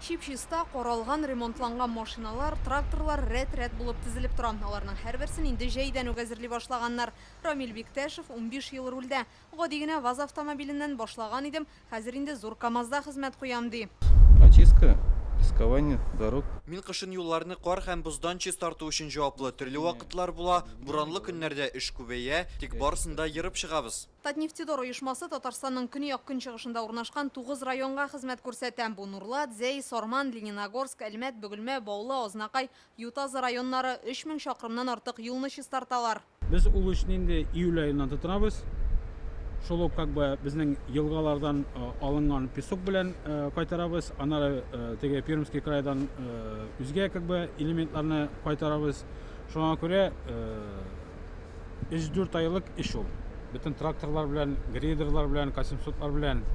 Чипчиста коралган ремонтланган машиналар, тракторлар рет-рет булып тизилип тора. Аларның һәрберсен инде җәйдән үк әзерли башлаганнар. Рамил Биктәшев 15 ел рульдә. Гадигенә ВАЗ автомобиленнән башлаган идем, хәзер инде зур КАМАЗда хезмәт куям ди. Очистка, пескование дорог. Мин кышын юлларны кар һәм боздан чистарту өчен җаваплы. Төрле вакытлар була, буранлы көннәрдә эш күбәя, тик барысында йөреп чыгабыз. Татнефтедор оешмасы Татарстанның көньяк көнчыгышында урнашкан 9 районга хезмәт күрсәтә. Бу Нурлат, Зәй, Сорман, Лениногорск, Әлмәт, Бөгелмә, Баулы, Азнакай, Ютазы районнары 3000 чакрымнан артык юлны чистарталар. Без ул эшне инде июль айыннан тотынабыз. Шул ук безнең елгалардан алынган песок белән кайтарабыз. Аннары теге Пермский крайдан үзгә элементларны кайтарабыз. Шуңа күрә 3-4 айлык эш ул. Bütün тракторлар белән, грейдерлар белән, 800-лар белән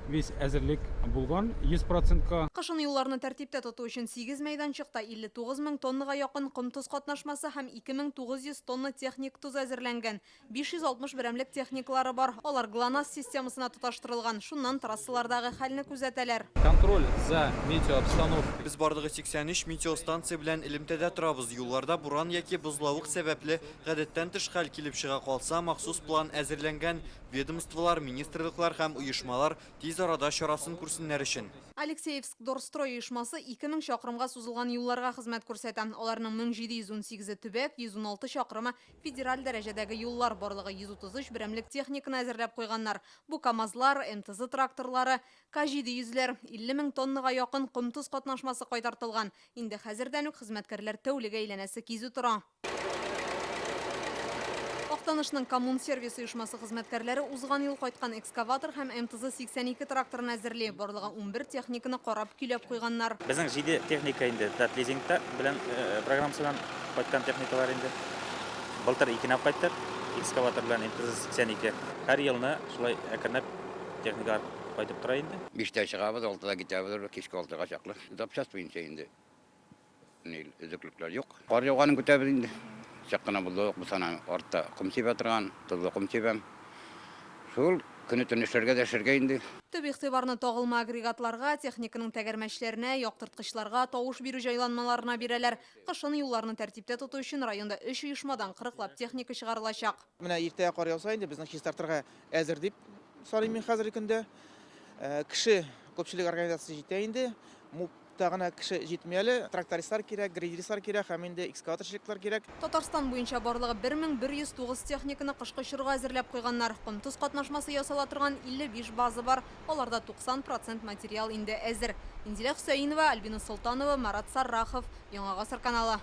весь әзерлек булган 100%-ка. Кышын юлларны тәртиптә тоту өчен 8 мәйданчыкта 59 000 тоннага якын ком туз катнашмасы һәм 2900 тонна техник туз әзерләнгән. 560 берәмлек техникалары бар. Алар ГЛОНАСС системасына тоташтырылган. Шуннан трассалардагы хәлне күзәтәләр. Контроль за метеообстановкой. Без барлыгы 83 метеостанция белән элемтәдә торабыз. Юлларда буран яки бозлавык сәбәпле гадәттән тыш хәл килеп чыга калса, махсус план әзерләнгән. Ведомстволар, министрлыклар һәм оешмалар тиз арада чарасын күрсеннәр өчен. Алексеевск Дорстрой оешмасы 2000 чакрымга сузылган юлларга хезмәт күрсәтә. Аларның 1718 төбәк, 116 чакрымы федераль дәрәҗәдәге юллар, барлыгы 133 берәмлек техниканы әзерләп куйганнар. Бу КАМАЗлар, МТЗ тракторлары, К700-ләр, 50 000 тоннага якын ком туз катнашмасы кайтартылган. Инде хәзердән үк хезмәткәрләр тәүлек әйләнәсе кизү тора. Актанышның коммун сервис оешмасы хезмәткәрләре узган ел кайткан экскаватор һәм МТЗ 82 тракторын әзерли. Барлыгы 11 техниканы карап көйләп куйганнар. Безнең 7 техника инде лизингта белән программасынан кайткан техникалар инде. Былтыр 2 нап кайттык, экскаватор белән МТЗ 82. Һәр елны шулай әкренләп техникалар кайтып тора инде. 5-тә чыгабыз, 6-да китәбез, кичке 6-га чаклы. Запчас буенча инде. Үзеклекләр юк. Кар яуганын көтәбез инде. Чаккана булдык, бу сана артта ком сибә торган, тозлы ком сибәм. Шул көне төн эшләргә дә эшләргә инде. Төп игътибарны тагылма агрегатларга, техниканың тәгәрмәчләренә, яктырткычларга, тавыш бирү җайланмаларына бирәләр. Кышын юлларны тәртиптә тоту өчен районда 3 оешмадан 40лап техника чыгарылачак. Менә иртәгә кар яуса инде безнең чистартырга әзер дип сорыйм мин хәзерге көндә. Кеше күпчелек организация җитә инде. Тагына кеше җитмәй әле, трактористлар кирәк, грейдерлар кирәк, һәм инде экскаваторчылар кирәк. Татарстан буенча барлыгы 1109 техниканы кышкы чорга әзерләп куйганнар. Ком туз катнашмасы ясала торган 55 база бар. Аларда 90% материал инде әзер. Инзилә Хөсәенова, Альбина Солтанова, Марат Саррахов, Яңа Гасыр каналы.